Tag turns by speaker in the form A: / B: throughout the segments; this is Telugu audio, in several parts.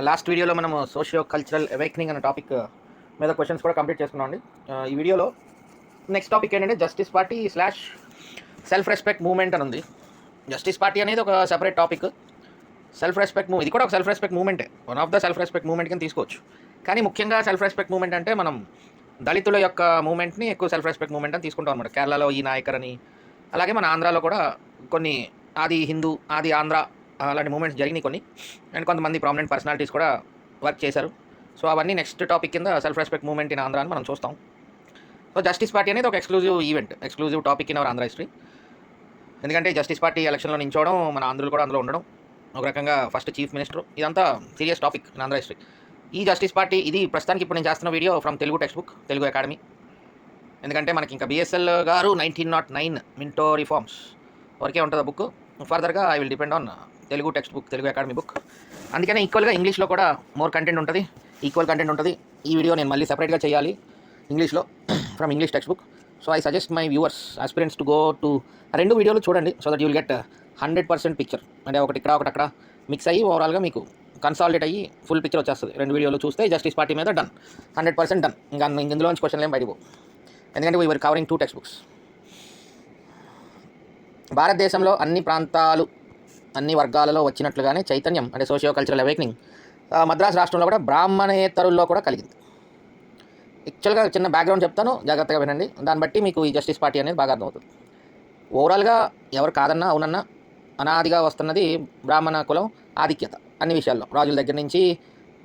A: లాస్ట్ వీడియోలో మనము సోషియో కల్చరల్ అవేకనింగ్ అనే టాపిక్ మీద క్వశ్చన్స్ కూడా కంప్లీట్ చేసుకున్నాం అండి. ఈ వీడియోలో నెక్స్ట్ టాపిక్ ఏంటంటే justice party slash self respect movement అని ఉంది. జస్టిస్ పార్టీ అనేది ఒక సెపరేట్ టాపిక్. సెల్ఫ్ రెస్పెక్ట్ ఇది కూడా ఒక సెల్ఫ్ రెస్పెక్ట్ మూవ్మెంటే, one of the self respect movement కింద తీసుకోవచ్చు. కానీ ముఖ్యంగా సెల్ఫ్ రెస్పెక్ట్ మూవ్మెంట్ అంటే మనం దళితుల యొక్క మూవ్మెంట్ని ఎక్కువ సెల్ఫ్ రెస్పెక్ట్ మూవ్మెంట్ అని తీసుకుంటాం అనమాట. కేరళలో ఈ నాయకర్ అని, అలాగే మన ఆంధ్రాలో కూడా కొన్ని ఆది హిందూ, ఆది ఆంధ్ర అలాంటి మూమెంట్స్ జరిగినాయి కొన్ని, అండ్ కొంతమంది ప్రామినెంట్ పర్సనాలిటీస్ కూడా వర్క్ చేశారు. సో అవన్నీ నెక్స్ట్ టాపిక్ కింద self respect movement in Andhra అని మనం చూస్తాం. సో జస్టిస్ పార్టీ అనేది ఒక exclusive event, exclusive topic in our Andhra history. ఎందుకంటే జస్టిస్ పార్టీ ఎలక్షన్లో నించోవడం, మన ఆంధ్రులు కూడా అందులో ఉండడం, ఒక రకంగా ఫస్ట్ చీఫ్ మినిస్టర్, ఇదంతా serious topic in Andhra history. ఈ జస్టిస్ పార్టీ ఇది ప్రస్తుతానికి ఇప్పుడు నేను చేస్తున్న video from Telugu text book, Telugu academy. ఎందుకంటే మనకి ఇంకా బిఎస్ఎల్ గారు 1909 మింటో రిఫార్మ్స్ వరకే ఉంటుంది బుక్. ఫర్దర్గా I will depend on Telugu text book, Telugu academy book. అందుకనే ఈక్వల్గా ఇంగ్లీష్లో కూడా మోర్ కంటెంట్ ఉంటుంది, ఈక్వల్ కంటెంట్ ఉంటుంది. ఈ వీడియో నేను మళ్ళీ సెపరేట్గా చేయాలి ఇంగ్లీష్లో from English text book. So I suggest my viewers aspirants to go to రెండు వీడియోలు చూడండి, so that you will get 100% picture. అంటే ఒకటి ఇక్కడ ఒకటి అక్కడ మిక్స్ అయ్యి ఓవరాల్గా మీకు కన్సాలిడేట్ అయ్యి ఫుల్ పిక్చర్ వచ్చేస్తుంది. రెండు వీడియోలు చూస్తే జస్టిస్ పార్టీ మీద డన్, 100% డన్. ఇంకా ఇందులోంచి క్వశ్చన్లు ఏం బయటకు, ఎందుకంటే we were covering 2 text books. భారతదేశంలో అన్ని ప్రాంతాలు, అన్ని వర్గాలలో వచ్చినట్లుగానే చైతన్యం అంటే సోషియో కల్చరల్ అవేకనింగ్ మద్రాసు రాష్ట్రంలో కూడా బ్రాహ్మణేతరుల్లో కూడా కలిగింది. యాక్చువల్గా చిన్న బ్యాక్గ్రౌండ్ చెప్తాను, జాగ్రత్తగా వినండి. దాన్ని బట్టి మీకు ఈ జస్టిస్ పార్టీ అనేది బాగా అర్థమవుతుంది. ఓవరాల్గా ఎవరు కాదన్నా అవునన్నా అనాదిగా వస్తున్నది బ్రాహ్మణ కులం ఆధిక్యత అన్ని విషయాల్లో, రాజుల దగ్గర నుంచి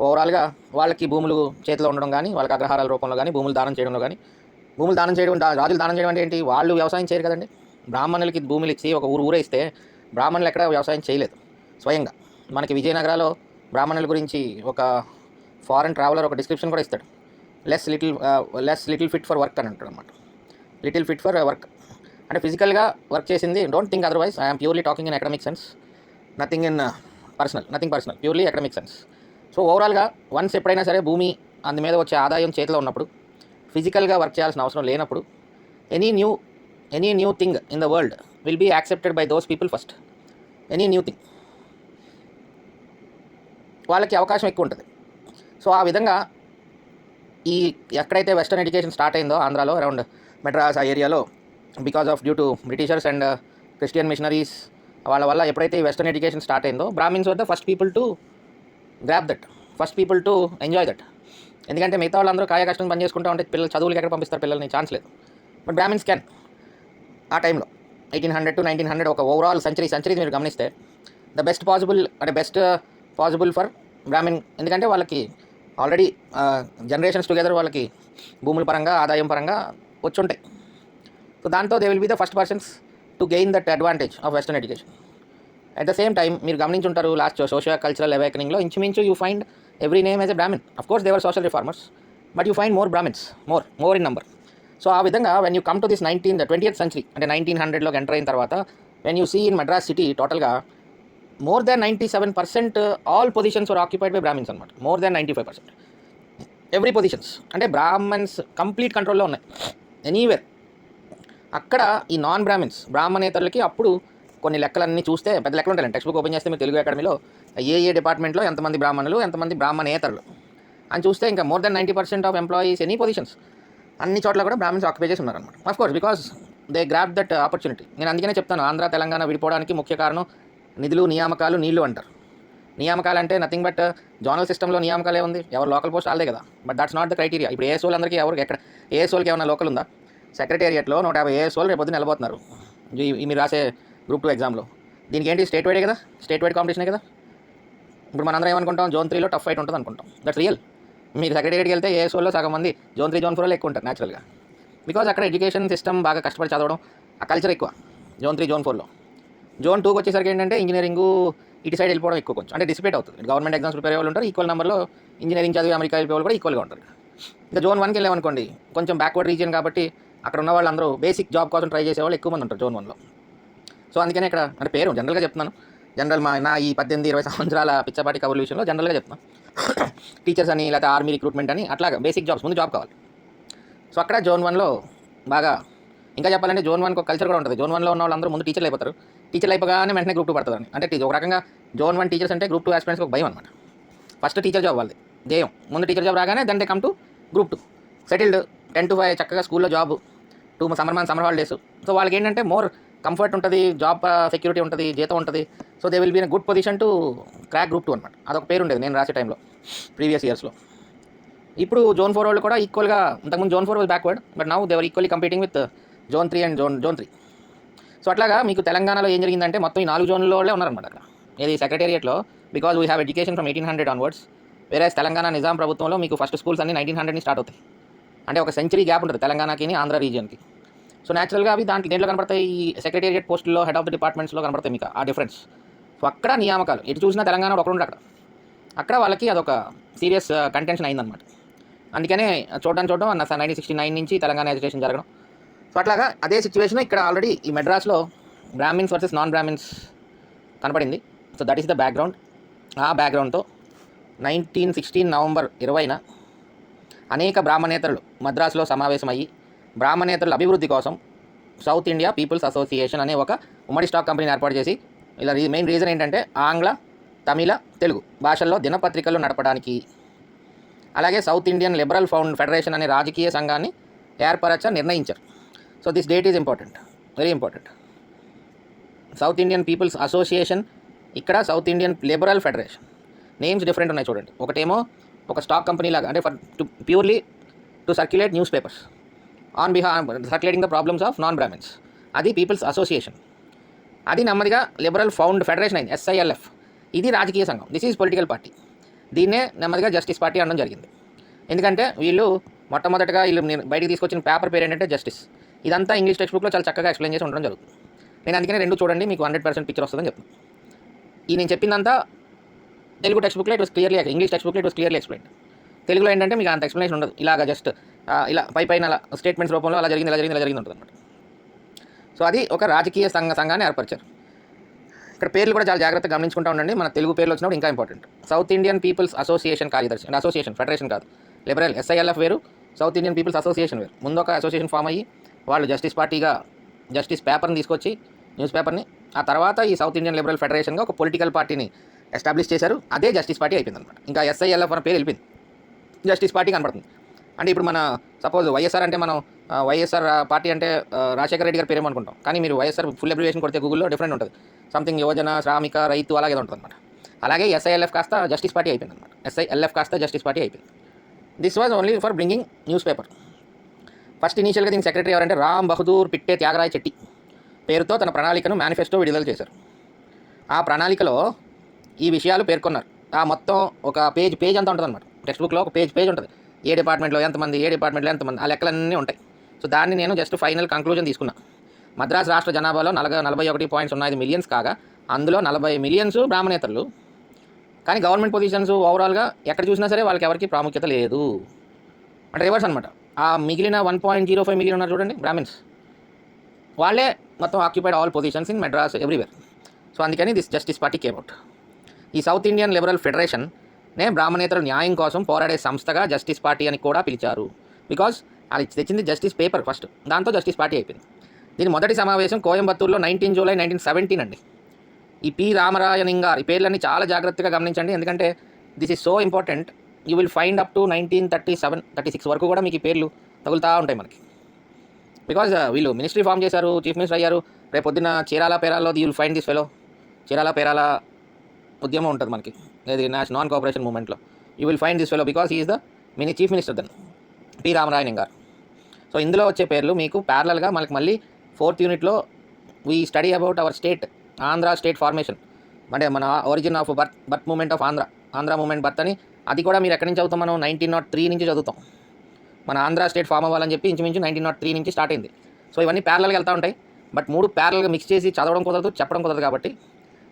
A: ఓవరాల్గా వాళ్ళకి భూములు చేతిలో ఉండడం కానీ, వాళ్ళకి అగ్రహారాల రూపంలో కానీ, భూములు దానం చేయడంలో కానీ. భూములు దానం చేయడం, రాజులు దానం చేయడం అంటే ఏంటి? వాళ్ళు వ్యవసాయం చేయరు కదండి. బ్రాహ్మణులకి భూములు ఇచ్చి ఒక ఊరే ఇస్తే బ్రాహ్మణులు ఎక్కడ వ్యవసాయం చేయలేదు స్వయంగా. మనకి విజయనగరాలో బ్రాహ్మణుల గురించి ఒక ఫారెన్ ట్రావెలర్ ఒక డిస్క్రిప్షన్ కూడా ఇస్తాడు. Less little fit for work అని అంటాడు అనమాట. లిటిల్ ఫిట్ ఫర్ వర్క్ అంటే ఫిజికల్గా వర్క్ చేసింది. Don't think otherwise, I'm purely talking in academic sense, nothing personal, purely academic sense. So ఓవరాల్గా వన్స్ ఎప్పుడైనా సరే భూమి అందు మీద వచ్చే ఆదాయం చేతిలో ఉన్నప్పుడు, ఫిజికల్గా వర్క్ చేయాల్సిన అవసరం లేనప్పుడు, any new thing in the world will be accepted by those people first. Any new thing వాళ్ళకి అవకాశం ఎక్కువ ఉంటుంది. సో ఆ విధంగా ఈ ఎక్కడైతే వెస్టర్న్ ఎడ్యుకేషన్ స్టార్ట్ అయిందో ఆంధ్రాలో అరౌండ్ మెడ్రాస్ ఆ ఏరియాలో, because of due to Britishers and Christian machineries వాళ్ళ వల్ల ఎప్పుడైతే ఈ వెస్టర్న్ ఎడ్యుకేషన్ స్టార్ట్ అయిందో, బ్రాహ్మిన్స్ వద్ద first people to grab that, first people to enjoy that. ఎందుకంటే మిగతా వాళ్ళందరూ కాయ కష్టం పని చేసుకుంటూ ఉంటే పిల్లలు చదువులకి ఎక్కడ పంపిస్తారు? పిల్లల్ని ఛాన్స్ లేదు. But Brahmins can. ఆ టైంలో 1800 to 1900 ఒక ఓవరాల్ సెంచరీ మీరు గమనిస్తే the best possible for Brahmin. ఎందుకంటే వాళ్ళకి ఆల్రెడీ జనరేషన్స్ టుగెదర్ వాళ్ళకి భూముల పరంగా, ఆదాయం పరంగా వచ్చుంటాయి. సో దాంతో they will be the first persons to gain that advantage of western education. At the same time మీరు గమనించుంటారు లాస్ట్ సోషియో కల్చరల్ అవేకనింగ్లో ఇంచుమించు you find every name as a brahmin. Of course they were social reformers, but you find more brahmins, more in number. So ఆ విధంగా when you come to this 20th century అంటే 1900లోకి ఎంటర్ అయిన తర్వాత, when you see in Madras city టోటల్గా more than 97% all positions were occupied by Brahmins అనమాట. మోర్ దాన్ 95% ఎవ్రీ పొజిషన్స్ అంటే బ్రాహ్మణ్స్ కంప్లీట్ కంట్రోల్లో ఉన్నాయి ఎనీవేర్. అక్కడ ఈ నాన్ బ్రాహ్మిన్స్, బ్రాహ్మణేతరులకి అప్పుడు కొన్ని లెక్కలన్నీ చూస్తే పెద్ద లెక్కలు ఉంటాయి. టెక్స్ట్ బుక్ ఓపెన్ చేస్తే మీరు తెలుగు అకాడమీలో ఏ డిపార్ట్మెంట్లో ఎంతమంది బ్రాహ్మణులు, ఎంతమంది బ్రాహ్మణేతరులు అని చూస్తే ఇంకా more than 90% of employees any positions అన్ని చోట్ల కూడా బ్రాహ్మిన్స్ ఆక్యుపై చేసి ఉన్నారనమాట. Of course because they grab that opportunity. నేను అందుకనే చెప్తాను, ఆంధ్ర తెలంగాణ విడిపోవడానికి ముఖ్య కారణం నిధులు, నియామకాలు, నీళ్లు అంటారు. నియామకాలు అంటే నథింగ్ బట్ జోనల్ సిస్టంలో నియామకాలే ఉంది, ఎవరు లోకల్ పోస్ట్ వాళ్ళదే కదా. But that's not the criteria. ఇప్పుడు ఏఎస్ఓలు అందరికీ ఎక్కడ ఏఎస్ఓలకి ఏమైనా లోకల్ ఉందా? సెక్రటేరియట్లో 150 ఏఎస్ఓలు రేపు పొద్దున వెళ్ళబోతున్నారు మీరు రాసే Group 2 ఎగ్జామ్లో. దీనికి ఏంటి? స్టేట్ వైడే కదా, స్టేట్ వైడ్ కాంపిటీషనే కదా. ఇప్పుడు మనందరం ఏమనుకుంటాం? Zone 3లో టఫ్ ఫైట్ ఉంటుంది అనుకుంటాం. That's real. మీరు సెక్రటేరియట్కి వెళ్తే ఏఎస్ఓల్లో సగం మంది Zone 3, Zone 4లో ఎక్కువ ఉంటారు న్యాచురల్గా. బికాజ్ అక్కడ ఎడ్యుకేషన్ సిస్టమ్ బాగా కష్టపడి చదవడం, ఆ కల్చర్ ఎక్కువ Zone 3, Zone 4లో. Zone 2కి వచ్చేసరికి ఏంటంటే ఇంజనీరింగ్ ఇటు సైడ్ వెళ్ళిపోవడం ఎక్కువ, కొంచెం అంటే డిసిపేట్ అవుతుంది. గవర్నమెంట్ ఎగ్జామ్స్ ప్రిపేర్ అయ్యే వాళ్ళు ఉంటారు, ఈక్వల్ నెంబర్లో ఇంజనీరింగ్ చదివి అమెరికా వెళ్ళే వాళ్ళు కూడా ఈక్వల్గా ఉంటారు. ఇంకా Zone 1కి వెళ్ళామనుకోండి, కొంచెం బ్యాక్వర్డ్ రీజియన్ కాబట్టి అక్కడ ఉన్న వాళ్ళందరూ బేసిక్ జాబ్ కోసం ట్రై చేసేవాళ్ళు ఎక్కువ మంది ఉంటారు Zone 1లో. సో అందుకనే ఇక్కడ అంటే పేరు జనరల్గా చెప్తున్నాను, నా ఈ 18-20 సంవత్సరాల పిచ్చపాటి కబుర్ల విషయంలో జనరల్గా చెప్తున్నాను. టీచర్స్ అని, లేకపోతే ఆర్మీ రిక్రూట్మెంట్ అని, అట్లాగా బేసిక్ జాబ్స్, ముందు జాబ్ కావాలి. సో అక్కడ Zone 1లో బాగా, ఇంకా చెప్పాలంటే Zone 1కి ఒక కల్చర్ కూడా ఉంటుంది. Zone 1లో ఉన్న వాళ్ళందరూ ముందు టీచర్లు అయిపోతారు. టీచర్లు అయిపోగానే వెంటనే గ్రూప్ 2 పడుతుందని. అంటే ఒక రకంగా జోన్ 1 టీచర్స్ అంటే గ్రూప్ 2 ఆస్పిరెంట్స్కి ఒక భయం అనమాట. ఫస్ట్ టీచర్ జాబ్ వాళ్ళది ధ్యేయం. ముందు టీచర్ జాబ్ రాగానే then they come to group 2 settled 10 to 5 చక్కగా స్కూల్లో జాబ్ 2 సమ్మర్ హాలిడేస్. సో వాళ్ళకి ఏంటంటే మోర్ కంఫర్ట్ ఉంటుంది, జాబ్ సెక్యూరిటీ ఉంటుంది, జీతం ఉంటుంది. So they will be in good position to crack group 2 అనమాట. అదొక పేరు ఉండేది నేను రాసే టైంలో ప్రీవియస్ ఇయర్స్లో. ఇప్పుడు జోన్ 4 వాళ్ళు కూడా ఈక్వల్గా, ఇంతకుముందు zone 4 was backward, but now they were equally competing with zone 3 and zone 3. So అట్లాగా మీకు తెలంగాణలో ఏం జరిగిందంటే మొత్తం ఈ 4 జోన్లలో ఉన్నారనమాట అక్కడ. ఇది సెక్రటేరియట్లో, because we have education from 1800 onwards. వేరే తెలంగాణ నిజాం ప్రభుత్వంలో మీకు ఫస్ట్ స్కూల్స్ అన్ని 1900 స్టార్ట్ అవుతాయి. అంటే ఒక సెంచరీ గ్యాప్ ఉంటుంది తెలంగాణకి ఆంధ్ర రీజియన్కి. సో న్యాచురల్గా అవి దేంట్లో కనపడతాయి, ఈ సెక్రటేరియట్ పోస్టుల్లో, హెడ్ ఆఫ్ ద డిపార్ట్మెంట్స్లో కనపడతాయి మీకు ఆ డిఫరెన్స్. సో అక్కడ నియామకాలు ఎటు చూసినా తెలంగాణ ఒకడు అక్కడ వాళ్ళకి అదొక సీరియస్ కంటెన్షన్ అయిందనమాట. అందుకనే చూడడం 1969 నుంచి తెలంగాణ ఎడ్యుకేషన్ జరగడం. సో అట్లాగా అదే సిచ్యువేషన్ ఇక్కడ ఆల్రెడీ ఈ మెడ్రాస్లో బ్రాహ్మిన్స్ వర్సెస్ నాన్ బ్రాహ్మిన్స్ కనపడింది. So that is the background. ఆ బ్యాక్గ్రౌండ్తో 1916 నవంబర్ 20న అనేక బ్రాహ్మణేతరులు మద్రాసులో సమావేశమయ్యి బ్రాహ్మణేతరుల అభివృద్ధి కోసం సౌత్ ఇండియా పీపుల్స్ అసోసియేషన్ అనే ఒక ఉమ్మడి స్టాక్ కంపెనీని ఏర్పాటు చేసి, ఇలా మెయిన్ రీజన్ ఏంటంటే ఆంగ్ల, తమిళ, తెలుగు భాషల్లో దినపత్రికలు నడపడానికి, అలాగే సౌత్ ఇండియన్ లిబరల్ ఫెడరేషన్ అనే రాజకీయ సంఘాన్ని నిర్ణయించారు. So this date is important, very important. South Indian peoples Association, ఇక్కడ South Indian Liberal Federation. Names different ఉన్నాయి చూడండి. ఒకటేమో ఒక స్టాక్ కంపెనీ లాగా, అంటే purely to circulate newspapers on behalf circulating the problems of non Brahmins. అది పీపుల్స్ అసోసియేషన్. అది నెమ్మదిగా లిబరల్ ఫెడరేషన్ అయింది, SILF. ఇది రాజకీయ సంఘం, దిస్ ఈజ్ పొలిటికల్ పార్టీ. దీన్నే నెమ్మదిగా జస్టిస్ పార్టీ అనడం జరిగింది. ఎందుకంటే వీళ్ళు మొట్టమొదటిగా వీళ్ళు బయటికి తీసుకొచ్చిన పేపర్ పేరు ఏంటంటే జస్టిస్. ఇదంతా ఇంగ్లీష్ టెక్స్ట్ బుక్లో చాలా చక్కగా ఎక్స్ప్లెయిన్ చేసి ఉండడం జరుగుతుంది. నేను అందుకనే రెండు చూడండి, మీకు 100% పిక్చర్ వస్తుందని చెప్తాను. ఈ నేను చెప్పిందంతా తెలుగు టెక్స్ట్ బుక్లో it was clearly, English text బుక్లో ఇట్ వాస్ క్లియర్లీ ఎక్స్ప్లెయిన్. తెలుగులో ఏంటంటే మీకు అంత ఎక్స్ప్లెనేషన్ ఉండదు, ఇలాగ జస్ట్ ఇలా పైన అలా స్టేట్మెంట్స్ రూపంలో అలా జరిగింది ఉంటుంది అనమాట. సో అది ఒక రాజకీయ సంఘాన్ని ఏర్పరిచారు. ఇక్కడ పేర్లు కూడా చాలా జాగ్రత్తగా గమనించుకుంటూ ఉండండి. మన తెలుగు పేర్లు వచ్చినప్పుడు ఇంకా important. South Indian peoples association కార్యదర్శి, అంటే అసోసియేషన్, ఫెడరేషన్ కాదు. లిబరల్ SILF వేరు, సౌత్ ఇండియన్ పీపుల్స్ అసోసియేషన్ వేరు. ముందు ఒక అసోసియేషన్ ఫామ్ అయ్యి వాళ్ళు జస్టిస్ పార్టీగా జస్టిస్ పేపర్ని తీసుకొచ్చి, న్యూస్ పేపర్ని, ఆ తర్వాత ఈ సౌత్ ఇండియన్ లిబరల్ ఫెడరేషన్గా ఒక పొలిటికల్ పార్టీని ఎస్టాబ్లిష్ చేశారు. అదే జస్టిస్ పార్టీ అయిపోయింది అనమాట. ఇంకా SILF అనే పేరు వెళ్ళిపోయింది, జస్టిస్ పార్టీ కనపడుతుంది. అంటే ఇప్పుడు మన సపోజ్ వైఎస్ఆర్ అంటే మనం వైఎస్ఆర్ పార్టీ అంటే రాజశేఖర రెడ్డి గారి పేరు ఏమనుకుంటాం, కానీ మీరు వైఎస్ఆర్ ఫుల్ అబ్రివేషన్ కొడితే గూగుల్లో డిఫరెంట్ ఉంటుంది. సంథింగ్ యువజన, శ్రామిక, రైతు అలాగే ఉంటుంది అనమాట. అలాగే SILF కాస్త జస్టిస్ పార్టీ అయిపోయింది అనమాట. SILF కాస్త జస్టిస్ పార్టీ అయిపోయింది. This was only for bringing news paper. First ఇనీషియల్గా దీనికి సెక్రటరీ ఎవరంటే రామ్ బహదూర్ పిట్టే త్యాగరాయ చెట్టి పేరుతో తన ప్రణాళికను మేనిఫెస్టో విడుదల చేశారు. ఆ ప్రణాళికలో ఈ విషయాలు పేర్కొన్నారు. ఆ మొత్తం ఒక పేజ్ అంతా ఉంటుంది అనమాట. టెక్స్ట్ బుక్లో ఒక పేజ్ ఉంటుంది. ఏ డిపార్ట్మెంట్లో ఎంతమంది, ఆ లెక్కలన్నీ ఉంటాయి. సో దాన్ని నేను జస్ట్ ఫైనల్ కంక్లూజన్ తీసుకున్నా. మద్రాసు రాష్ట్ర జనాభాలో 41.05 మిలియన్స్ కాగా అందులో 40 మిలియన్స్ బ్రాహ్మణేతరులు. కానీ గవర్నమెంట్ పొజిషన్స్ ఓవరాల్గా ఎక్కడ చూసినా సరే వాళ్ళకి ఎవరికి ప్రాముఖ్యత లేదు. అంటే రివర్స్ అనమాట. ఆ మిగిలిన 1.05 మిలియన్ ఉన్నారు చూడండి బ్రాహ్మిన్స్, వాళ్ళే మొత్తం occupied all positions in Madras everywhere. So అందుకని this Justice Party came out. ఈ సౌత్ ఇండియన్ లిబరల్ ఫెడరేషన్నే బ్రాహ్మణేతరుల న్యాయం కోసం పోరాడే సంస్థగా జస్టిస్ పార్టీ అని కూడా పిలిచారు. బికాజ్ అది తెచ్చింది జస్టిస్ పేపర్ ఫస్ట్, దాంతో జస్టిస్ పార్టీ అయిపోయింది. దీని మొదటి సమావేశం కోయంబత్తూరులో 19 జూలై 1917 అండి. ఈ P. రామరాయనింగార్, ఈ పేర్లన్నీ చాలా జాగ్రత్తగా గమనించండి, ఎందుకంటే this is so important. You will find up to 1937-36 వరకు కూడా మీకు ఈ పేర్లు తగులుతూ ఉంటాయి మనకి. బికాజ్ వీళ్ళు మినిస్ట్రీ ఫామ్ చేశారు, చీఫ్ మినిస్టర్ అయ్యారు. రేపు పొద్దున్న చీరాల పేరాల్లో you will find this fellow. Chirala Perala ఉద్యమం ఉంటుంది మనకి, ఇది నాన్ కోఆపరేషన్ మూవ్మెంట్లో. You will find this fellow because he is the chief minister then, P. Ramarayaningar. సో ఇందులో వచ్చే పేర్లు మీకు ప్యారలల్గా మనకి మళ్ళీ 4th యూనిట్లో we study about our state, Andhra state formation, అంటే మన origin of birth moment of Andhra moment birth అని. అది కూడా మీరు ఎక్కడి నుంచి చదువుతాం, మనం 1903 నుంచి చదువుతాం. మన ఆంధ్ర స్టేట్ ఫామ్ అవ్వాలని చెప్పి ఇంచుమించు 1903 నుంచి స్టార్ట్ అయింది. సో ఇవన్నీ ప్యారలల్గా వెళ్తూ ఉంటాయి. బట్ 3 ప్యారలల్గా మిక్స్ చేసి చదవడం కుదరదు, చెప్పడం కుదరదు. కాబట్టి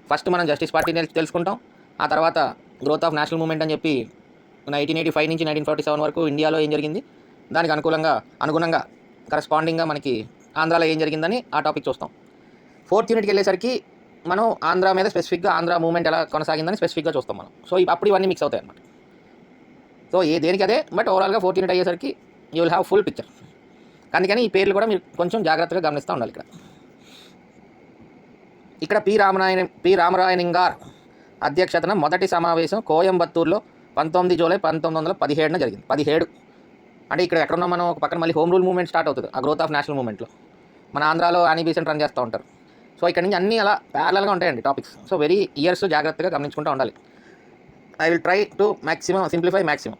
A: ఫస్ట్ మనం జస్టిస్ పార్టీని తెలుసుకుంటాం. ఆ తర్వాత గ్రోత్ ఆఫ్ నేషనల్ మూమెంట్ అని చెప్పి 1885 నుంచి 1947 వరకు ఇండియాలో ఏం జరిగింది, దానికి అనుగుణంగా కరస్పాండింగ్గా మనకి ఆంధ్రాలో ఏం జరిగిందని ఆ టాపిక్ చూస్తాం. 4th యూనిట్కి వెళ్ళేసరికి మనం ఆంధ్ర మీద స్పెసిఫిక్గా ఆంధ్ర మూమెంట్ ఎలా కొనసాగిందని స్పెసిఫిక్గా చూస్తాం మనం. సో అప్పుడు ఇవన్నీ మిక్స్ అవుతాయి అన్నమాట. సో దేనికి అదే, బట్ ఓవరాల్గా 4th యూనిట్ అయ్యేసరికి you will have full picture. అందుకని ఈ పేర్లు కూడా మీరు కొంచెం జాగ్రత్తగా గమనిస్తూ ఉండాలి ఇక్కడ. ఇక్కడ పి రామరాయనింగార్ అధ్యక్షతన మొదటి సమావేశం కోయంబత్తూరులో 19 జూలై 1917 జరిగింది. 17 అంటే ఇక్కడ ఎక్కడున్నాం మనం, ఒక పక్కన మళ్ళీ హోమ్ రూల్ మూవ్మెంట్ స్టార్ట్ అవుతుంది ఆ గ్రోత్ ఆఫ్ నేషనల్ మూవ్మెంట్లో. మన ఆంధ్రాలో యానీ బీసెంట్ రన్ చేస్తూ ఉంటారు. సో ఇక్కడ నుంచి అన్నీ అలా ప్యారలల్గా ఉంటాయండి టాపిక్స్. సో వెరీ ఇయర్స్ జాగ్రత్తగా గమనించుకుంటూ ఉండాలి. I will try to maximum simplify maximum.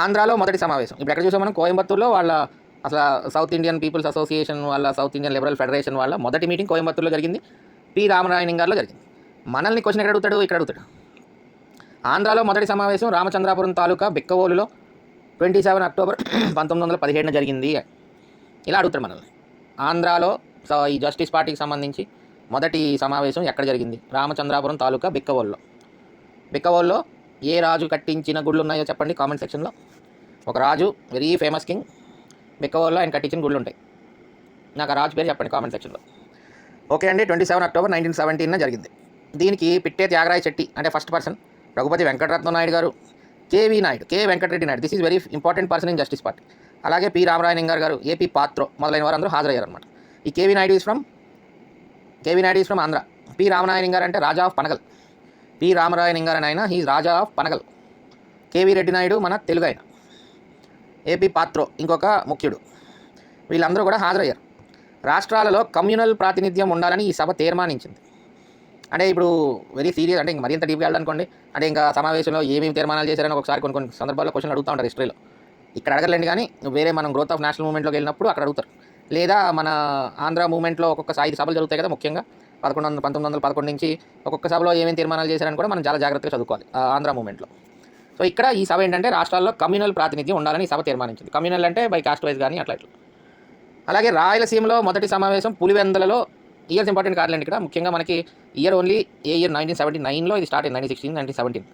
A: ఆంధ్రాలో మొదటి సమావేశం ఇప్పుడు ఎక్కడ చూసాం మనం, కోయంబత్తూరులో వాళ్ళ అసలు సౌత్ ఇండియన్ పీపుల్స్ అసోసియేషన్ వాళ్ళ, సౌత్ ఇండియన్ లిబరల్ ఫెడరేషన్ వాళ్ళ మొదటి మీటింగ్ కోయంబత్తూరులో జరిగింది. పి రామరాయనింగార్లో జరిగింది. మనల్ని క్వశ్చన్ ఎక్కడ అడుగుతాడు, ఇక్కడ అడుగుతాడు. ఆంధ్రాలో మొదటి సమావేశం రామచంద్రాపురం తాలూకా బిక్కవోలులో 27 అక్టోబర్ 1917 జరిగింది. ఇలా అడుగుతాడు మనల్ని. ఆంధ్రాలో ఈ జస్టిస్ పార్టీకి సంబంధించి మొదటి సమావేశం ఎక్కడ జరిగింది, రామచంద్రాపురం తాలూకా బిక్కవోలులో. బిక్కవోలులో ఏ రాజు కట్టించిన గుళ్ళు ఉన్నాయో చెప్పండి కామెంట్ సెక్షన్లో. ఒక రాజు వెరీ ఫేమస్ కింగ్, బిక్కవోలులో ఆయన కట్టించిన గుళ్ళు ఉంటాయి. నాకు ఆ రాజు పేరు చెప్పండి కామెంట్ సెక్షన్లో. ఓకే అండి, 27 అక్టోబర్ 1917 జరిగింది. దీనికి పిట్టే త్యాగరాయ చెట్టి అంటే ఫస్ట్ పర్సన్, రఘుపతి వెంకటరత్న నాయుడు గారు, KV Naidu, K Venkatareddy Naidu, this is very important person in Justice Party. అలాగే పి రామరాయనింగార్ గారు, ఏపీ పాత్రో మొదలైన వారు అందరూ హాజరయ్యారు అనమాట. ఈ KV Naidu is from Andhra. P Ramarayaningar అంటే రాజా ఆఫ్ పనగల్. పి రామరాయనింగార్ అని ఆయన he's Raja of Panagal. KV Reddy Naidu మన తెలుగు ఆయన. ఏపీ పాత్రో ఇంకొక ముఖ్యుడు. వీళ్ళందరూ కూడా హాజరయ్యారు. రాష్ట్రాలలో కమ్యూనల్ ప్రాతినిధ్యం ఉండాలని ఈ సభ తీర్మానించింది. అంటే ఇప్పుడు వెరీ సీరియస్, అంటే ఇంక మరింత డీప్గా వెళ్ళాలనుకోండి, అంటే ఇంకా సమావేశంలో ఏమేమి తీర్మానాలు చేశారని ఒకసారి కొన్ని సందర్భాల్లో క్వశ్చన్ అడుగుతూ ఉంటారు హిస్టరీలో. ఇక్కడ అడగలేండి, కానీ వేరే మనం గ్రోత్ ఆఫ్ నేషనల్ మూవ్మెంట్లోకి వెళ్ళినప్పుడు అక్కడ అడుగుతారు. లేదా మన ఆంధ్ర మూవ్మెంట్లో ఒక్కొక్క 5 సభలు జరుగుతాయి కదా, ముఖ్యంగా 1911 నుంచి ఒక్కొక్క సభలో ఏమేమి తీర్మానాలు చేశారని కూడా మనం చాలా జాగ్రత్తగా చదువుకోవాలి ఆంధ్ర మూవ్మెంట్లో. సో ఇక్కడ ఈ సభ ఏంటంటే రాష్ట్రాల్లో కమ్యూనల్ ప్రాతినిధ్యం ఉండాలని ఈ సభ తీర్మానించింది. కమ్యూనల్ అంటే బై కాస్ట్ వైజ్ కానీ అట్లా ఇట్లా. అలాగే రాయలసీమలో మొదటి సమావేశం పులివెందలలో. ఇయర్స్ ఇంపార్టెంట్ కాదులేండి ఇక్కడ, ముఖ్యంగా మనకి ఇయర్ ఓన్లీ ఏ ఇయర్ 1979లో ఇది స్టార్ట్ అయింది, 1916, 1917.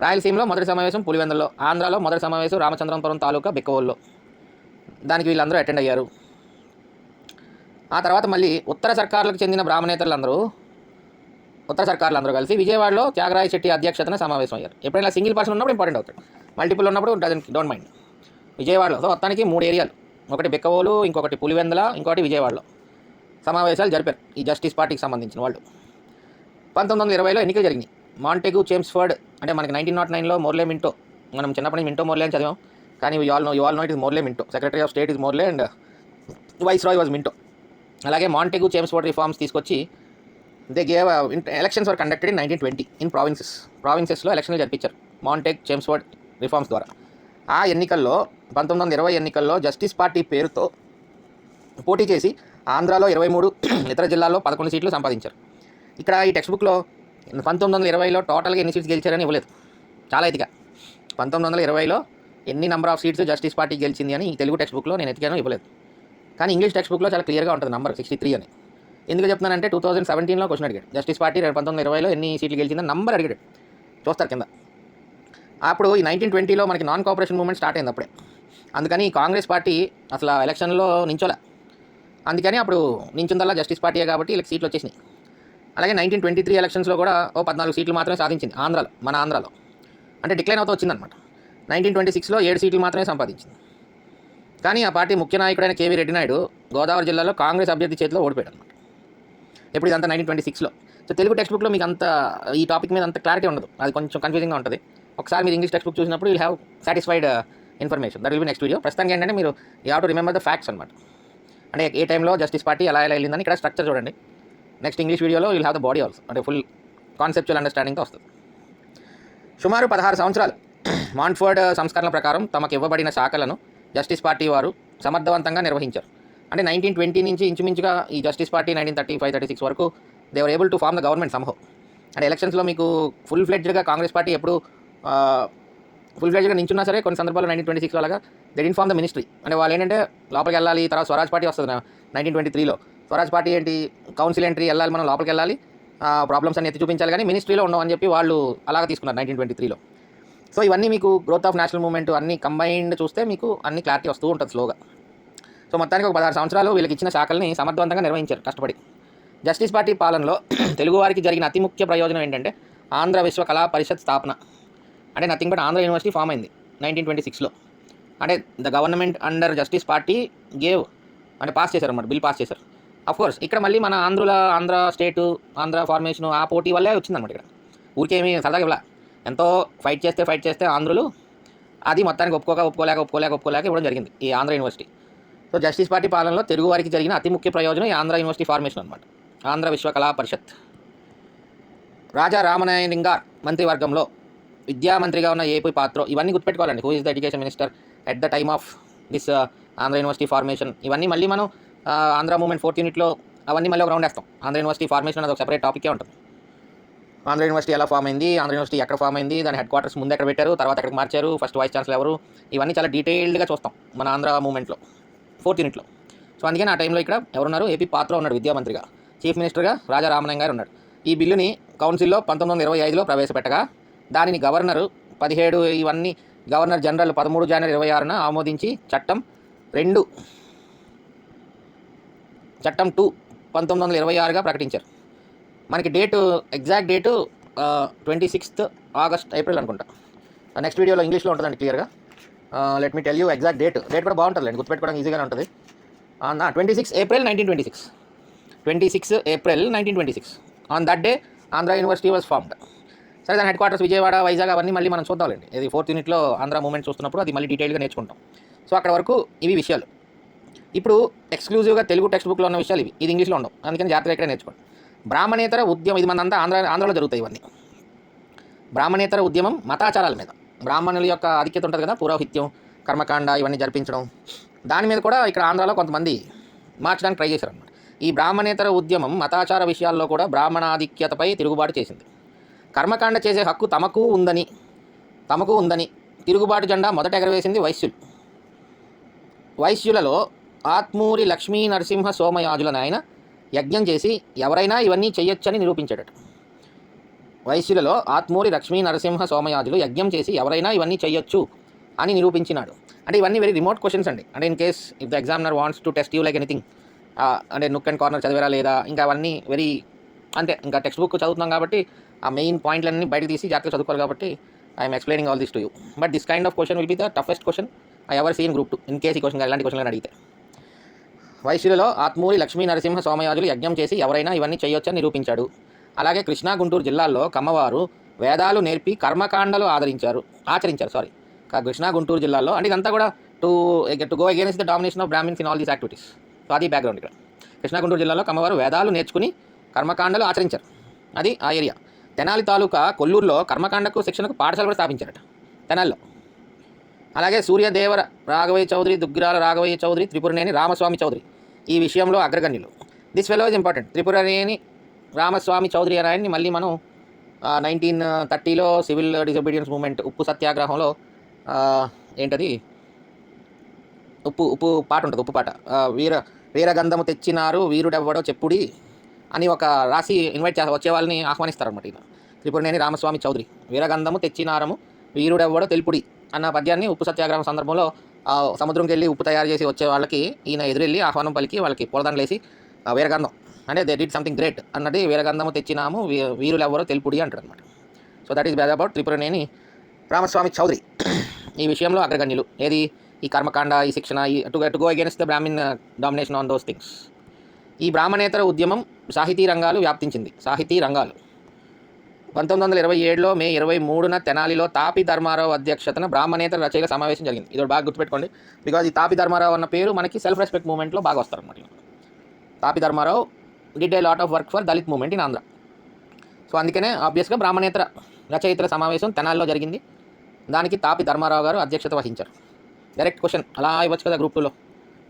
A: రాయలసీమలో మొదటి సమావేశం పులివెందల్లో. ఆంధ్రాలో మొదటి సమావేశం రామచంద్రపురం తాలూకా బిక్కవోలులో. దానికి వీళ్ళందరూ అటెండ్ అయ్యారు. ఆ తర్వాత మళ్ళీ ఉత్తర సర్కార్లకు చెందిన బ్రాహ్మణేతరులందరూ కలిసి విజయవాడలో త్యాగరాయ చెట్టి అధ్యక్షతన సమావేశం అయ్యారు. ఎప్పుడైనా సింగిల్ పర్సన్ ఉన్నప్పుడు ఇంపార్టెంట్ అవుతాడు, మల్టిపుల్ ఉన్నప్పుడు డోంట్ మైండ్. విజయవాడలో సో మొత్తానికి 3 ఏరియాలు, ఒకటి బిక్కవోలు, ఇంకొకటి పులివెందల, ఇంకొకటి విజయవాడలో సమావేశాలు జరిపారు ఈ జస్టిస్ పార్టీకి సంబంధించిన వాళ్ళు. 1920లో ఎన్నికలు జరిగినాయి. మాంటెగు చేమ్స్ఫర్డ్ అంటే మనకి 1909లో మోర్లే మింటో, మనం చిన్నప్పటి మింటో మోర్లే అని చదివాం, కానీ you all know it is Morley Minto. Secretary of state is Morley and viceroy was Minto. అలాగే మాంటెగు చేమ్స్ఫర్డ్ రిఫార్మ్స్ తీసుకొచ్చి they gave elections were conducted in 1920 in ప్రావిన్సెస్లో ఎలక్షన్లు జరిపించారు మాంటెగ్ చేమ్స్ఫర్డ్ రిఫార్మ్స్ ద్వారా. ఆ ఎన్నికల్లో 1920 ఎన్నికల్లో జస్టిస్ పార్టీ పేరుతో పోటీ చేసి ఆంధ్రాలో 23, ఇతర జిల్లాల్లో 11 సీట్లు సంపాదించారు. ఇక్కడ ఈ టెక్స్ట్ బుక్లో 1920లో టోటల్గా ఎన్ని సీట్స్ గెలిచారని ఇవ్వలేదు, చాలా ఎతిగా. 1920లో ఎన్ని number of seats justice party గెలిచింది అని ఈ తెలుగు టెక్స్ట్ బుక్లో నేను ఎతికాను, ఇవ్వలేదు. కానీ ఇంగ్లీష్ టెక్స్ట్ బుక్లో చాలా క్లియర్గా ఉంటుంది నెంబర్ 63 అని. ఎందుకు చెప్తున్నానంటే 2017లో క్వశ్చన్ అడిగాడు, జస్టిస్ పార్టీ 1920లో ఎన్ని సీట్లు గెలిచిందని నంబర్ అడిగాడు, చూస్తారు కింద. అప్పుడు ఈ 1920లో మనకి నాన్ కోఆపరేషన్ మూవ్మెంట్ స్టార్ట్ అయింది అప్పుడే. అందుకని కాంగ్రెస్ పార్టీ అసలు ఎలక్షన్లో నించోలే, అందుకని అప్పుడు నించుందల్లా జస్టిస్ పార్టీయే కాబట్టి వీళ్ళకి సీట్లు వచ్చేసినాయి. అలాగే 1923 ఎలక్షన్స్లో కూడా 14 సీట్లు మాత్రమే సాధించింది ఆంధ్రాలో, మన ఆంధ్రాలో. అంటే డిక్లైన్ అవుతూ వచ్చిందనమాట. 1926లో 7 సీట్లు మాత్రమే సంపాదించింది. కానీ ఆ పార్టీ ముఖ్య నాయకుడైన కేవీ రెడ్డి నాయుడు గోదావరి జిల్లాలో కాంగ్రెస్ అభ్యర్థి చేతిలో ఓడిపోయాడు అనమాట. ఎప్పుడు ఇదంతా 1926లో. సో తెలుగు టెక్స్ట్ బుక్లో మీకు అంత ఈ టాపిక్ మీద అంత క్లారిటీ ఉండదు, అది కొంచెం కన్ఫ్యూజింగ్గా ఉంటుంది. ఒకసారి మీరు ఇంగ్లీష్ టెక్స్ట్ బుక్ చూసినప్పుడు will have satisfied information. That will be next video. ప్రస్తుతానికి ఏంటంటే మీరు you have to remember the facts అనమాట. అంటే ఏ టైంలో జస్టిస్ పార్టీ ఎలా వెళ్ళిందని ఇక్కడ స్ట్రక్చర్ చూడండి. నెక్స్ట్ ఇంగ్లీష్ వీడియోలో will have the body also, అంటే ఫుల్ కాన్సెప్చువల్ అండర్స్టాండింగ్తో వస్తుంది. సుమారు 16 సంవత్సరాలు మాంట్ఫోర్డ్ సంస్కరణల ప్రకారం తమకు ఇవ్వబడిన శాఖలను జస్టిస్ పార్టీ వారు సమర్థవంతంగా నిర్వహించారు. అంటే 1920 నుంచి ఇంచుమించుగా ఈ జస్టిస్ పార్టీ 1935-36 వరకు they were able to form the government somehow. అంటే ఎలక్షన్స్లో మీకు ఫుల్ ఫ్లెడ్జ్డ్గా కాంగ్రెస్ పార్టీ ఎప్పుడు ఫుల్ ఫ్లెడ్జ్గా నించున్నా సరే కొన్ని సందర్భాల్లో 1926 అలాగా they didn't form the ministry. అంటే వాళ్ళు ఏంటంటే లోపలికి వెళ్ళాలి. తర్వాత స్వరాజ్ పార్టీ వస్తుంది 1923లో. స్వరాజ్ పార్టీ ఏంటి, కౌన్సిల్ ఎంట్రీ వెళ్ళాలి, మనం లోపలికి వెళ్ళాలి, ప్రాబ్లమ్స్ అన్ని ఎత్తి చూపించాలి, కానీ మినిస్ట్రీలో ఉండవని చెప్పి వాళ్ళు అలాగా తీసుకున్నారు 1923లో. సో ఇవన్నీ మీకు గ్రోత్ ఆఫ్ నేషనల్ మూవ్మెంట్ అన్ని కంబైన్డ్ చూస్తే మీకు అన్ని క్లారిటీ వస్తూ ఉంటుంది స్లోగా. సో మొత్తానికి ఒక 16 సంవత్సరాలు వీళ్ళకి ఇచ్చిన శాఖల్ని సమర్థవంతంగా నిర్వహించారు కష్టపడి. జస్టిస్ పార్టీ పాలనలో తెలుగువారికి జరిగిన అతి ముఖ్య ప్రయోజనం ఏంటంటే ఆంధ్ర విశ్వ కళా పరిషత్ స్థాపన. అంటే nothing but Andhra University form అయింది 1926లో. అంటే the government under Justice Party gave అంటే పాస్ చేశారు అన్నమాట, బిల్ పాస్ చేశారు. కోర్స్ ఇక్కడ మళ్ళీ మన ఆంధ్ర స్టేటు, ఆంధ్ర ఫార్మేషను ఆ పోటీ వల్లే వచ్చిందన్నమాట. ఇక్కడ ఊరికేమీ సరదాగా ఇవ్వలా, ఎంతో ఫైట్ చేస్తే ఆంధ్రులు అది మొత్తానికి ఒప్పుకోలేక ఇవ్వడం జరిగింది ఈ Andhra university. So justice party పాలనలో తెలుగు వారికి జరిగిన అతి ముఖ్య ప్రయోజనం ఈ ఆంధ్ర యూనివర్సిటీ ఫార్మేషన్ అనమాట. ఆంధ్ర విశ్వకళా పరిషత్. రాజా రామనాయనింగార్ మంత్రివర్గంలో విద్యామంత్రిగా ఉన్న ఏపీ పాత్ర, ఇవన్నీ గుర్తుపెట్టుకోవాలండి. Who is the education minister at the time of this Andhra university formation. ఇవన్నీ మళ్ళీ మనం ఆంధ్ర మూవ్మెంట్ 4th యూనిట్లో అవన్నీ మళ్ళీ ఒక రౌండ్ వేస్తాం. ఆంధ్ర యూనివర్సిటీ ఫార్మేషన్ అనేది ఒక సెపరేట్ టాపికే ఉంటుంది. ఆంధ్ర యూనివర్సిటీ ఎలా ఫామ్ అయింది, ఆంధ్ర యూనివర్సిటీ ఎక్కడ ఫామ్ అయింది, దాని హెడ్ క్వార్టర్స్ ముందు ఎక్కడ పెట్టారు, తర్వాత ఎక్కడికి మార్చారు, ఫస్ట్ వైస్ ఛాన్సలర్ ఎవరు, ఇవన్నీ చాలా డీటెయిల్డ్గా చూస్తాం మన ఆంధ్ర మూవ్మెంట్లో 4th యూనిట్లో. సో అందుకని ఆ టైంలో ఇక్కడ ఎవరున్నారు, ఏపీ పాత్ర ఉన్నాడు విద్యామంత్రిగా. చీఫ్ మినిస్టర్గా రాజా రామనాయన్ గారు ఉన్నాడు. ఈ బిల్లుని కౌన్సిల్లో 1925లో ప్రవేశపెట్టగా దానిని గవర్నరు 17 ఇవన్నీ గవర్నర్ జనరల్ 13 జనవరి 26న ఆమోదించి చట్టం 2 1926గా ప్రకటించారు. మనకి exact date 26th August April అనుకుంటా. నెక్స్ట్ వీడియోలో ఇంగ్లీష్లో ఉంటుందండి క్లియర్గా. Let me tell you exact date కూడా బాగుంటుందండి, గుర్తుపెట్టుకోవడం ఈజీగానే ఉంటుంది. 26 April 1926. 26 April 1926. On that day Andhra university was formed. సరే, దాని హెడ్ క్వార్టర్స్ విజయవాడ, వైజాగ్ అవన్నీ మళ్ళీ మనం చూద్దామండి. ఇది 4th యూనిట్లో ఆంధ్ర మూవ్మెంట్ చూస్తున్నప్పుడు అది మళ్ళీ డీటెయిల్గా నేర్చుకుంటాం. సో అక్కడ వరకు ఇవి విషయాలు. ఇప్పుడు ఎక్స్క్లూజివ్గా తెలుగు టెక్స్ట్ బుక్లో ఉన్న విషయాలు ఇవి, ఇది ఇంగ్లీష్లో ఉండవు, అందుకని జాగ్రత్తగా ఇక్కడ నేర్చుకోండి. బ్రాహ్మణేతర ఉద్యమం, ఇది మనంతా ఆంధ్రలో జరుగుతాయి ఇవన్నీ. బ్రాహ్మణేతర ఉద్యమం మతాచారాల మీద, బ్రాహ్మణుల యొక్క ఆధిక్యత ఉంటుంది కదా, పౌరోహిత్యం, కర్మకాండ ఇవన్నీ జరిపించడం, దాని మీద కూడా ఇక్కడ ఆంధ్రాలో కొంతమంది మార్చడానికి ట్రై చేశారన్నమాట. ఈ బ్రాహ్మణేతర ఉద్యమం మతాచార విషయాల్లో కూడా బ్రాహ్మణాధిక్యతపై తిరుగుబాటు చేసింది. కర్మకాండ చేసే హక్కు తమకు ఉందని తిరుగుబాటు జెండా మొదట ఎగరవేసింది వైశ్యులలో ఆత్మూరి లక్ష్మీ నరసింహ సోమయాజులను ఆయన యజ్ఞం చేసి ఎవరైనా ఇవన్నీ చేయొచ్చని నిరూపించాడట. వైశ్యులలో ఆత్మూరి లక్ష్మీ నరసింహ సోమయాజులు యజ్ఞం చేసి ఎవరైనా ఇవన్నీ చేయొచ్చు అని నిరూపించినాడు. అంటే ఇవన్నీ వెరీ రిమోట్ క్వశ్చన్స్ అండి. అంటే in case if the examiner wants to test you like anything, అంటే నుక్ అండ్ కార్నర్ చదివేరా లేదా, ఇంకా అవన్నీ వెరీ అంతే, ఇంకా టెక్స్ట్ బుక్ చదువుతున్నాం కాబట్టి ఆ మెయిన్ పాయింట్లన్నీ బయటకు తీసి జాగ్రత్తగా చదువుకోవాలి. కాబట్టి I'm explaining all this to you. But this kind of question will be the toughest question I ever seen group 2 in case ఈ క్వశ్చన్ ఇలాంటి క్వశ్చన్ అడిగితే. వైశ్యులలో ఆత్మూరి లక్ష్మీ నరసింహ సోమయాజులు యజ్ఞం చేసి ఎవరైనా ఇవన్నీ చేయొచ్చని నిరూపించాడు. అలాగే కృష్ణా, గుంటూరు జిల్లాల్లో కమ్మవారు వేదాలు నేర్పి కర్మకాండలు ఆచరించారు. కృష్ణా, గుంటూరు జిల్లాల్లో, అంటే ఇదంతా కూడా to go against the domination of Brahmins in all these activities. So అది బ్యాక్గ్రౌండ్ ఇక్కడ. కృష్ణా, గుంటూరు జిల్లాలో కమ్మవారు వేదాలు నేర్చుకుని కర్మకాండలు ఆచరించారు, అది ఆ ఏరియా. తెనాలి తాలూకా కొల్లూరులో కర్మకాండకు శిక్షణకు పాఠశాల కూడా స్థాపించారట తెనాల్లో. అలాగే సూర్యదేవర రాఘవయ్య చౌదరి, దుగ్గిరాల రాఘవయ్య చౌదరి, త్రిపురనేని రామస్వామి చౌదరి ఈ విషయంలో అగ్రగణ్యులు. This fellow is important. Tripuraneni Ramaswamy Chowdary అని ఆయన్ని మళ్ళీ మనం 1930లో సివిల్ డిసొబీడియన్స్ మూవ్మెంట్ ఉప్పు సత్యాగ్రహంలో ఏంటది ఉప్పు పాట ఉంటుంది, ఉప్పు పాట, వీరగంధము తెచ్చినారు వీరుడెవ్వడో చెప్పుడి అని ఒక రాసి ఇన్వైట్ వచ్చే వాళ్ళని ఆహ్వానిస్తారనమాట. ఈయన త్రిపురనేని రామస్వామి చౌదరి వీరగంధము తెచ్చినారము వీరుడెవ్వడో తెలుపుడి అన్న పద్యాన్ని ఉప్పు సత్యాగ్రహం సందర్భంలో సముద్రంకి వెళ్ళి ఉప్పు తయారు చేసి వచ్చే వాళ్ళకి ఈయన ఎదురెళ్ళి ఆహ్వానం పలికి వాళ్ళకి పూలదండలేసి వీరగంధం అంటే దే డిడ్ సంథింగ్ గ్రేట్ అన్నది వీరగంధము తెచ్చినాము వీరులెవ్వరో తెలుపుడి అంటారు అనమాట. So that is bad about Tripuraneni Ramaswamy Chowdary. ఈ విషయంలో అగ్రగణ్యులు. ఏది ఈ కర్మకాండ, ఈ శిక్షణ, to go against the brahmin domination on those things. ఈ బ్రాహ్మణేతర ఉద్యమం సాహితీ రంగాలు వ్యాప్తించింది. 1927లో మే 23న తెనాలిలో తాపి ధర్మారావు అధ్యక్షతన బ్రాహ్మణేతర రచయిల సమావేశం జరిగింది. ఇది బాగా గుర్తుపెట్టుకోండి, బికాజ్ ఈ తాపి ధర్మారావు అన్న పేరు మనకి సెల్ఫ్ రెస్పెక్ట్ మూవ్మెంట్లో బాగా వస్తారన్నమాట. Tapi Dharmarao did a lot of work for Dalit movement in Andhra. So అందుకనే ఆబ్వియస్గా బ్రాహ్మణేతర రచయితల సమావేశం తెనాలిలో జరిగింది. దానికి తాపి ధర్మారావు గారు అధ్యక్షత వహించారు. డైరెక్ట్ క్వశ్చన్ అలా ఇవ్వచ్చు కదా గ్రూప్ 2లో.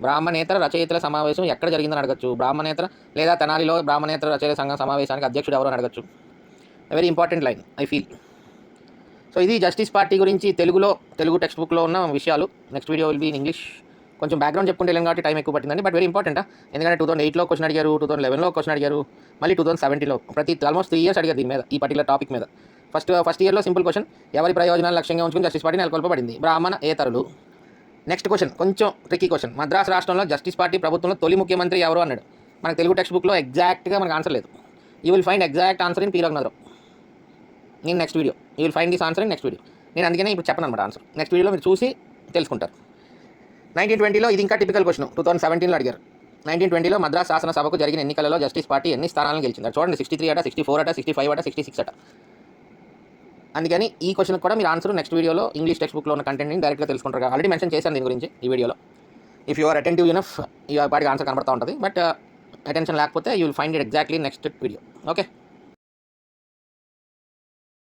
A: బ్రాహ్మణేతర రచయితల సమావేశం ఎక్కడ జరిగిందని అడగచ్చు. బ్రాహ్మణేతర లేదా తెనాలిలో బ్రాహ్మణేతర రచయిత సంఘం సమావేశానికి అధ్యక్షుడు ఎవరు అని అడగచ్చు. Very important line I feel. So ఇది జస్టిస్ పార్టీ గురించి తెలుగు టెక్స్ట్ బుక్లో ఉన్న విషయాలు. Next video will be in English. కొంచెం బ్యాక్గ్రౌండ్ చెప్పుకుంటే వెళ్ళాం కాబట్టి టైం ఎక్కువ పట్టిందండి, బట్ వెరీ ఇంపార్టెంట్. ఎందుకంటే 2008లో క్వశ్చన్ అడిగారు, 2011లో క్వశ్చన్ అడిగారు, మళ్ళీ 2017లో, ఆల్మోస్ట్ 3 years అడిగారు దీని మీద, ఈ పర్టికులర్ టాపిక్ మీద. ఫస్ట్ ఇయర్లో సింపుల్ క్వశ్చన్, ఎవరి ప్రయోజనాలు లక్ష్యంగా ఉంచుకుని జస్టిస్ పార్టీ నెలకొల్పబడింది? బ్రాహ్మణేతరులు. నెక్స్ట్ క్వశ్చన్ కొంచెం ట్రిక్కీ క్వశ్చన్, మద్రాసు రాష్ట్రంలో జస్టిస్ పార్టీ ప్రభుత్వంలో తొలి ముఖ్యమంత్రి ఎవరు అన్నాడు. మనకు తెలుగు టెక్స్ట్ బుక్లో ఎగ్జాక్ట్గా మనకు ఆన్సర్ లేదు. You will find exact answer in P. Raghunatharao. నేను next video you will find this answer in next video. నేను అందుకనే ఇప్పుడు చెప్పను అనమాట ఆన్సర్. నెక్స్ట్ వీడియోలో మీరు చూసి తెలుసుకుంటారు. 1920లో ఇది ఇంకా టిపికల్ క్వశ్చన్, 2017లో అడిగారు. 1920లో మద్రాస్ శాసనసభకు జరిగిన ఎన్నికలలో జస్టిస్ పార్టీ ఎన్ని స్థానాలను గెలిచింది చూడండి. 63 అట, 64 అట, 65 అట, 66 అట. అందుకని ఈ క్వశ్చన్కి కూడా మీరు ఆన్సర్ నెక్స్ట్ వీడియోలో ఇంగ్లీష్ టెక్స్ట్ బుక్లో ఉన్న కంటెంట్ని డైరెక్ట్గా తెలుసుకుంటారు. ఆల్రెడీ మెన్షన్ చేశాను దీని గురించి ఈ వీడియోలో. If you are attentive enough ఈ పాటికి ఆన్సర్ కనబడతా ఉంటుంది. బట్ అటెన్షన్ లేకపోతే you will find it exactly next video. Okay.